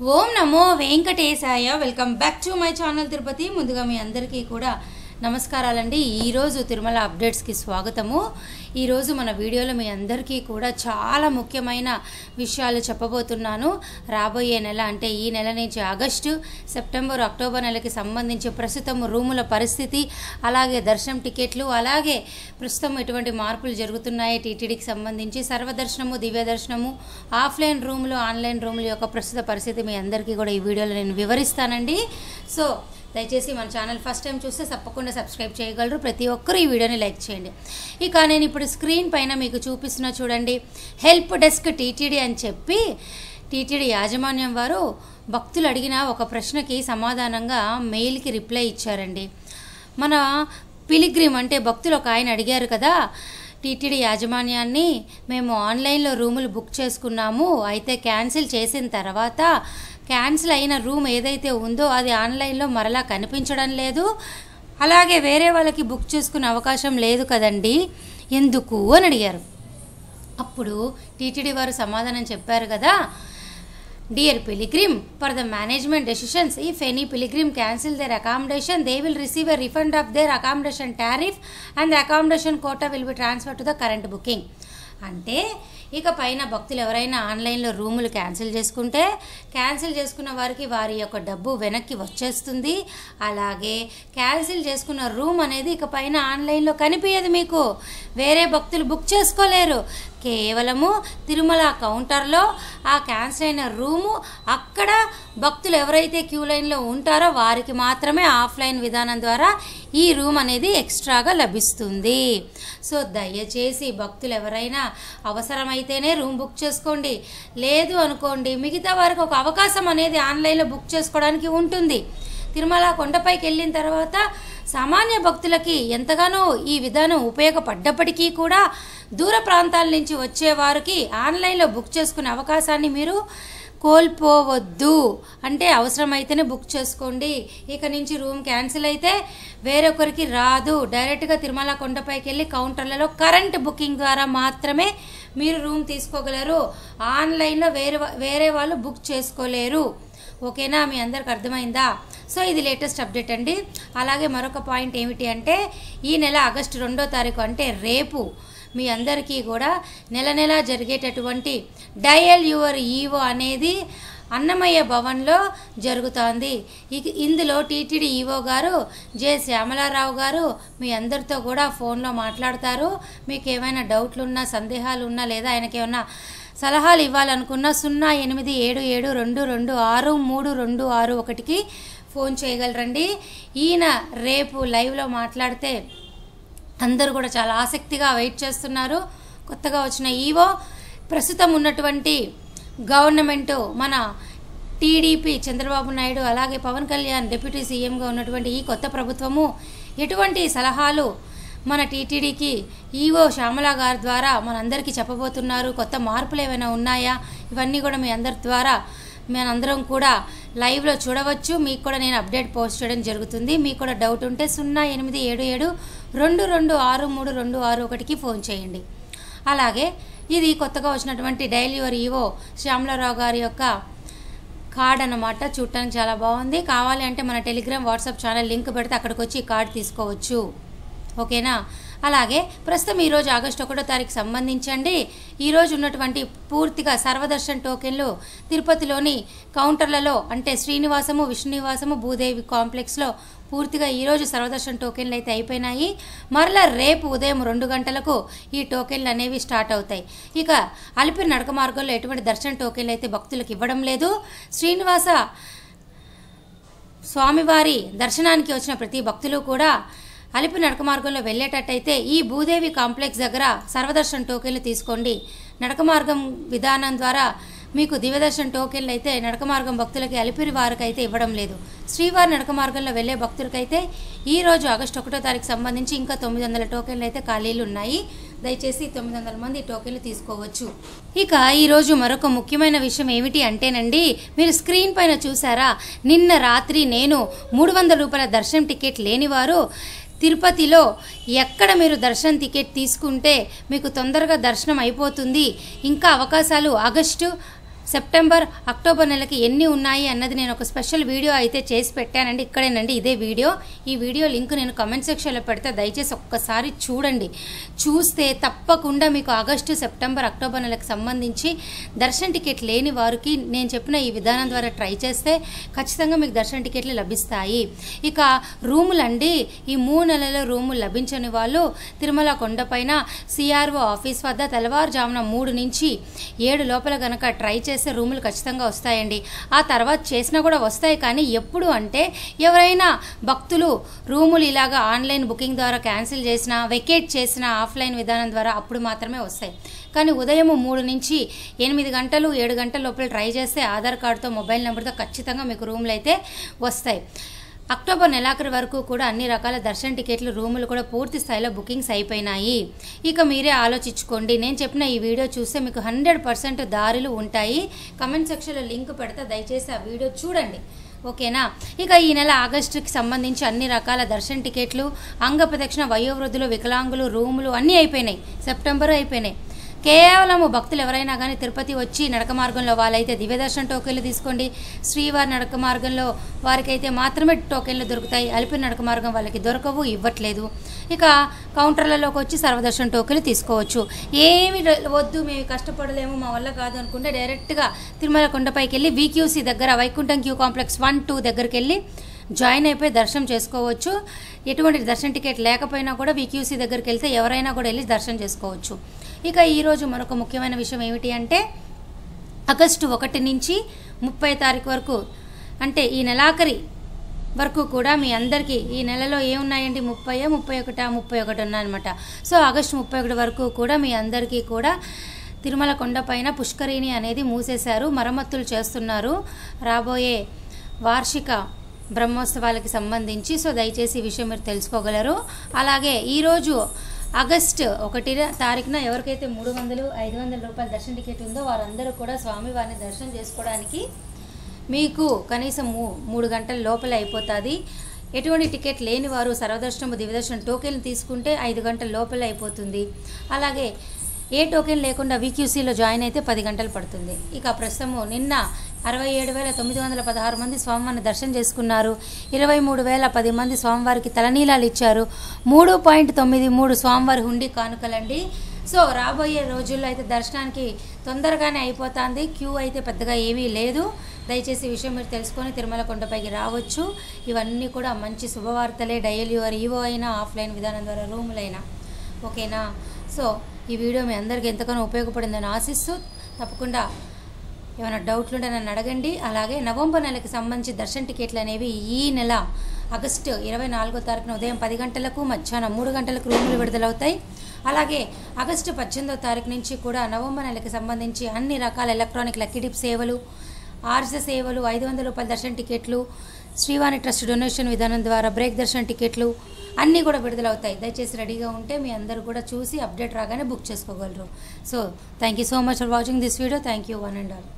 Om Namo Venkatesaya. Welcome back to my channel Tirupati. ముందుగా మీ అందరికీ కూడా నమస్కారాలండి. ఈరోజు తిరుమల అప్డేట్స్కి స్వాగతము. ఈరోజు మన వీడియోలో మీ అందరికీ కూడా చాలా ముఖ్యమైన విషయాలు చెప్పబోతున్నాను. రాబోయే నెల అంటే ఈ నెల నుంచి ఆగస్టు, సెప్టెంబర్, అక్టోబర్ నెలకి సంబంధించి ప్రస్తుతం రూముల పరిస్థితి, అలాగే దర్శనం టికెట్లు, అలాగే ప్రస్తుతం ఎటువంటి మార్పులు జరుగుతున్నాయి టీటీడీకి సంబంధించి, సర్వదర్శనము, దివ్య దర్శనము, ఆఫ్లైన్ రూములు, ఆన్లైన్ రూముల యొక్క ప్రస్తుత పరిస్థితి మీ అందరికీ కూడా ఈ వీడియోలో నేను వివరిస్తానండి. సో దయచేసి మన ఛానల్ ఫస్ట్ టైం చూస్తే తప్పకుండా సబ్స్క్రైబ్ చేయగలరు. ప్రతి ఒక్కరు ఈ వీడియోని లైక్ చేయండి. ఇక నేను ఇప్పుడు స్క్రీన్ పైన మీకు చూపిస్తున్నా చూడండి, హెల్ప్ డెస్క్ టీటీడీ అని చెప్పి టీటీడీ యాజమాన్యం వారు భక్తులు అడిగిన ఒక ప్రశ్నకి సమాధానంగా మెయిల్కి రిప్లై ఇచ్చారండి. మన పిలిగ్రిమ్ అంటే భక్తులు ఒక ఆయన అడిగారు కదా, టీటీడీ యాజమాన్యాన్ని మేము ఆన్లైన్లో రూములు బుక్ చేసుకున్నాము, అయితే క్యాన్సిల్ చేసిన తర్వాత క్యాన్సిల్ అయిన రూమ్ ఏదైతే ఉందో అది ఆన్లైన్లో మరలా కనిపించడం లేదు, అలాగే వేరే వాళ్ళకి బుక్ చేసుకునే అవకాశం లేదు కదండి, ఎందుకు అని అడిగారు. అప్పుడు టీటీడీ వారు సమాధానం చెప్పారు కదా, Dear pilgrim, for the management decisions, if any pilgrim cancel their accommodation, they will receive a refund of their accommodation tariff and the accommodation quota will be transferred to the current booking. అంటే ఇక పైన భక్తులు ఎవరైనా ఆన్లైన్లో రూములు cancel చేసుకున్న వారికి వారి యొక్క డబ్బు వెనక్కి వచ్చేస్తుంది. అలాగే క్యాన్సిల్ చేసుకున్న రూమ్ అనేది ఇక పైన ఆన్లైన్లో కనిపించదు, మీకు వేరే భక్తులు బుక్ చేసుకోలేరు. కేవలము తిరుమల కౌంటర్లో ఆ క్యాన్సిల్ అయిన రూము అక్కడ భక్తులు ఎవరైతే క్యూ లైన్లో ఉంటారో వారికి మాత్రమే ఆఫ్లైన్ విధానం ద్వారా ఈ రూమ్ అనేది ఎక్స్ట్రాగా లభిస్తుంది. సో దయచేసి భక్తులు ఎవరైనా అవసరమైతేనే రూమ్ బుక్ చేసుకోండి, లేదు అనుకోండి మిగతా వారికి ఒక అవకాశం అనేది ఆన్లైన్లో బుక్ చేసుకోవడానికి ఉంటుంది. తిరుమల కొండపైకి వెళ్ళిన తర్వాత సామాన్య భక్తులకి ఎంతగానో ఈ విధానం ఉపయోగపడ్డప్పటికీ కూడా దూర ప్రాంతాల నుంచి వచ్చేవారికి ఆన్లైన్లో బుక్ చేసుకునే అవకాశాన్ని మీరు కోల్పోవద్దు. అంటే అవసరమైతేనే బుక్ చేసుకోండి. ఇక నుంచి రూమ్ క్యాన్సిల్ అయితే వేరొకరికి రాదు. డైరెక్ట్గా తిరుమల కొండపైకి వెళ్ళి కౌంటర్లలో కరెంట్ బుకింగ్ ద్వారా మాత్రమే మీరు రూమ్ తీసుకోగలరు. ఆన్లైన్లో వేరే వాళ్ళు బుక్ చేసుకోలేరు. ఓకేనా, మీ అందరికి అర్థమైందా? సో ఇది లేటెస్ట్ అప్డేట్ అండి. అలాగే మరొక పాయింట్ ఏమిటి అంటే, ఈ నెల ఆగస్టు 2వ తారీఖు అంటే రేపు మీ అందరికీ కూడా నెల జరిగేటటువంటి డయల్ యువర్ ఈవో అనేది అన్నమయ్య భవన్లో జరుగుతోంది. ఇందులో టీటీడీ ఈవో గారు జె శ్యామలారావు గారు మీ అందరితో కూడా ఫోన్లో మాట్లాడతారు. మీకు ఏమైనా డౌట్లు ఉన్నా, సందేహాలు ఉన్నా, లేదా ఆయనకి ఏమైనా సలహాలు ఇవ్వాలనుకున్న 08722263261కి ఫోన్ చేయగలరండి. ఈయన రేపు లైవ్లో మాట్లాడితే అందరూ కూడా చాలా ఆసక్తిగా వెయిట్ చేస్తున్నారు. కొత్తగా వచ్చిన ఈవో ప్రస్తుతం ఉన్నటువంటి గవర్నమెంటు మన టీడీపీ చంద్రబాబు నాయుడు, అలాగే పవన్ కళ్యాణ్ డిప్యూటీ సీఎంగా ఉన్నటువంటి ఈ కొత్త ప్రభుత్వము ఎటువంటి సలహాలు మన టీటీడీకి ఈవో శ్యామల గారి ద్వారా మనందరికీ చెప్పబోతున్నారు, కొత్త మార్పులు ఏమైనా ఉన్నాయా, ఇవన్నీ కూడా మీ అందరి ద్వారా మనందరం కూడా లైవ్లో చూడవచ్చు. మీకు కూడా నేను అప్డేట్ పోస్ట్ చేయడం జరుగుతుంది. మీకు కూడా డౌట్ ఉంటే 08772263261కి ఫోన్ చేయండి. అలాగే ఇది కొత్తగా వచ్చినటువంటి డైల్ యువర్ ఈవో శ్యామలారావు గారి యొక్క కార్డ్ అన్నమాట. చూడటానికి చాలా బాగుంది. కావాలి అంటే మన టెలిగ్రామ్, వాట్సాప్ ఛానల్ లింక్ పెడితే అక్కడికి వచ్చి ఈ కార్డ్ తీసుకోవచ్చు. ఓకేనా. అలాగే ప్రస్తుతం ఈరోజు ఆగస్టు 1వ తారీఖు సంబంధించండి ఈరోజు ఉన్నటువంటి పూర్తిగా సర్వదర్శన్ టోకెన్లు తిరుపతిలోని కౌంటర్లలో అంటే శ్రీనివాసము, విష్ణునివాసము, భూదేవి కాంప్లెక్స్లో పూర్తిగా ఈరోజు సర్వదర్శన్ టోకెన్లు అయితే అయిపోయినాయి. మరలా రేపు ఉదయం 2 గంటలకు ఈ టోకెన్లు అనేవి స్టార్ట్ అవుతాయి. ఇక అలిపిరి నడక మార్గంలో ఎటువంటి దర్శన టోకెన్లు అయితే భక్తులకు ఇవ్వడం లేదు. శ్రీనివాస స్వామివారి దర్శనానికి వచ్చిన ప్రతి భక్తులు కూడా అలిపిరి నడక మార్గంలో వెళ్ళేటట్టయితే ఈ భూదేవి కాంప్లెక్స్ దగ్గర సర్వదర్శన్ టోకెన్లు తీసుకోండి. నడక మార్గం విధానం ద్వారా మీకు దివ్యదర్శన టోకెన్లు అయితే నడక మార్గం భక్తులకి అలిపిరి వారికి అయితే ఇవ్వడం లేదు. శ్రీవారి నడక మార్గంలో వెళ్ళే భక్తులకైతే ఈరోజు ఆగస్టు 1వ తారీఖు సంబంధించి ఇంకా 900 టోకెన్లు అయితే ఖాళీలు ఉన్నాయి. దయచేసి 900 మంది టోకెన్లు తీసుకోవచ్చు. ఇక ఈరోజు మరొక ముఖ్యమైన విషయం ఏమిటి అంటేనండి, మీరు స్క్రీన్ పైన చూసారా, నిన్న రాత్రి నేను 300 రూపాయల దర్శనం టికెట్ లేనివారు తిరుపతిలో ఎక్కడ మీరు దర్శనం టికెట్ తీసుకుంటే మీకు తొందరగా దర్శనం అయిపోతుంది, ఇంకా అవకాశాలు ఆగస్టు సెప్టెంబర్ అక్టోబర్ నెలకి ఎన్ని ఉన్నాయి అన్నది నేను ఒక స్పెషల్ వీడియో అయితే చేసి పెట్టానండి. ఇక్కడేనండి ఇదే వీడియో. ఈ వీడియో లింక్ నేను కమెంట్ సెక్షన్లో పెడితే దయచేసి ఒక్కసారి చూడండి. చూస్తే తప్పకుండా మీకు ఆగస్టు సెప్టెంబర్ అక్టోబర్ నెలకు సంబంధించి దర్శన టికెట్ లేని వారికి నేను చెప్పిన ఈ విధానం ద్వారా ట్రై చేస్తే ఖచ్చితంగా మీకు దర్శన టికెట్లు లభిస్తాయి. ఇక రూములండి, ఈ 3 నెలల రూములు లభించని వాళ్ళు తిరుమల కొండపైన సిఆర్ఓ ఆఫీస్ వద్ద తెల్లవారుజామున 3 నుంచి 7 లోపల కనుక ట్రై చేస్తే రూములు ఖచ్చితంగా వస్తాయండి. ఆ తర్వాత చేసినా కూడా వస్తాయి, కానీ ఎప్పుడు అంటే ఎవరైనా భక్తులు రూములు ఇలాగా ఆన్లైన్ బుకింగ్ ద్వారా క్యాన్సిల్ చేసినా, వెకేట్ చేసిన ఆఫ్లైన్ విధానం ద్వారా అప్పుడు మాత్రమే వస్తాయి. కానీ ఉదయం 3 నుంచి 8 గంటలు 7 గంటల లోపల ట్రై చేస్తే ఆధార్ కార్డుతో మొబైల్ నెంబర్తో ఖచ్చితంగా మీకు రూములు అయితే వస్తాయి. అక్టోబర్ నెలాఖరు వరకు కూడా అన్ని రకాల దర్శన టికెట్లు రూములు కూడా పూర్తి స్థాయిలో బుకింగ్స్ అయిపోయినాయి. ఇక మీరే ఆలోచించుకోండి. నేను చెప్పిన ఈ వీడియో చూస్తే మీకు 100% దారులు ఉంటాయి. కమెంట్ సెక్షన్లో లింక్ పెడితే దయచేసి ఆ వీడియో చూడండి, ఓకేనా. ఇక ఈ నెల ఆగస్టుకి సంబంధించి అన్ని రకాల దర్శన టికెట్లు, అంగ ప్రదక్షిణ, వయోవృద్ధులు, వికలాంగులు రూములు అన్నీ అయిపోయినాయి. సెప్టెంబర్ అయిపోయినాయి. కేవలము భక్తులు ఎవరైనా కానీ తిరుపతి వచ్చి నడక మార్గంలో వాళ్ళైతే దివ్య దర్శన టోకెన్లు తీసుకోండి. శ్రీవారి నడక మార్గంలో వారికైతే మాత్రమే టోకెన్లు దొరుకుతాయి. అలిపిరి నడక మార్గం వాళ్ళకి దొరకవు, ఇవ్వట్లేదు. ఇక కౌంటర్లలోకి వచ్చి సర్వదర్శన టోకెన్లు తీసుకోవచ్చు. ఏమి వద్దు, మేము కష్టపడలేము, మా వల్ల కాదు అనుకుంటే డైరెక్ట్గా తిరుమల కొండపైకి వెళ్ళి వీక్యూసీ దగ్గర వైకుంఠం క్యూ కాంప్లెక్స్ 1-2 దగ్గరికి వెళ్ళి జాయిన్ అయిపోయి దర్శనం చేసుకోవచ్చు. ఎటువంటి దర్శన టికెట్ లేకపోయినా కూడా వీక్యూసీ దగ్గరికి వెళ్తే ఎవరైనా కూడా వెళ్ళి దర్శనం చేసుకోవచ్చు. ఇక ఈరోజు మరొక ముఖ్యమైన విషయం ఏమిటి అంటే ఆగస్టు 1 నుంచి 30 తారీఖు వరకు, అంటే ఈ నెలాఖరి వరకు కూడా మీ అందరికీ ఈ నెలలో ఏమున్నాయండి, 31 ఉన్నాయన్నమాట. సో ఆగస్టు 31 వరకు కూడా మీ అందరికీ కూడా తిరుమల కొండపైన పుష్కరిణి అనేది మూసేశారు, మరమ్మతులు చేస్తున్నారు రాబోయే వార్షిక బ్రహ్మోత్సవాలకి సంబంధించి. సో దయచేసి ఈ విషయం మీరు తెలుసుకోగలరు. అలాగే ఈరోజు ఆగస్టు 1 తారీఖున ఎవరికైతే 300-500 రూపాయల దర్శన టికెట్ ఉందో వారందరూ కూడా స్వామివారిని దర్శనం చేసుకోవడానికి మీకు కనీసం 3 గంటల లోపల అయిపోతుంది. ఎటువంటి టికెట్ లేని వారు సర్వదర్శనం దివ్యదర్శనం టోకెన్లు తీసుకుంటే 5 గంటల లోపల అయిపోతుంది. అలాగే ఏ టోకెన్ లేకుండా వీక్యూసీలో జాయిన్ అయితే 10 గంటలు పడుతుంది. ఇక ప్రస్తుతము నిన్న 67,916 మంది స్వామివారిని దర్శనం చేసుకున్నారు. 23,010 మంది స్వామివారికి తలనీలాలు ఇచ్చారు. 3.93 స్వామివారి హుండీ కానుకలండి. సో రాబోయే రోజుల్లో అయితే దర్శనానికి తొందరగానే అయిపోతుంది. క్యూ అయితే పెద్దగా ఏమీ లేదు. దయచేసి ఈ విషయం మీరు తెలుసుకొని తిరుమల కొండపైకి రావచ్చు. ఇవన్నీ కూడా మంచి శుభవార్తలే. డైలీ ఈవో అయినా ఆఫ్లైన్ విధానం ద్వారా రూములైనా, ఓకేనా. సో ఈ వీడియో మీ అందరికీ ఎంతగానో ఉపయోగపడిందని ఆశిస్తూ, తప్పకుండా ఏమైనా డౌట్లు ఉంటే నన్ను అడగండి. అలాగే నవంబర్ నెలకి సంబంధించి దర్శన టికెట్లు అనేవి ఈ నెల ఆగస్టు 24 తారీఖున ఉదయం 10 గంటలకు మధ్యాహ్నం 3 గంటలకు రూములు విడుదలవుతాయి. అలాగే ఆగస్టు 18 తారీఖు నుంచి కూడా నవంబర్ నెలకి సంబంధించి అన్ని రకాల ఎలక్ట్రానిక్ లక్కీ డిప్ సేవలు, ఆర్జ సేవలు, 500 రూపాయల దర్శన టికెట్లు, శ్రీవాణి ట్రస్ట్ డొనేషన్ విధానం ద్వారా బ్రేక్ దర్శన టికెట్లు అన్నీ కూడా విడుదలవుతాయి. దయచేసి రెడీగా ఉంటే మీ అందరూ కూడా చూసి అప్డేట్ రాగానే బుక్ చేసుకోగలరు. So thank you so much for watching this video. Thank you one and all.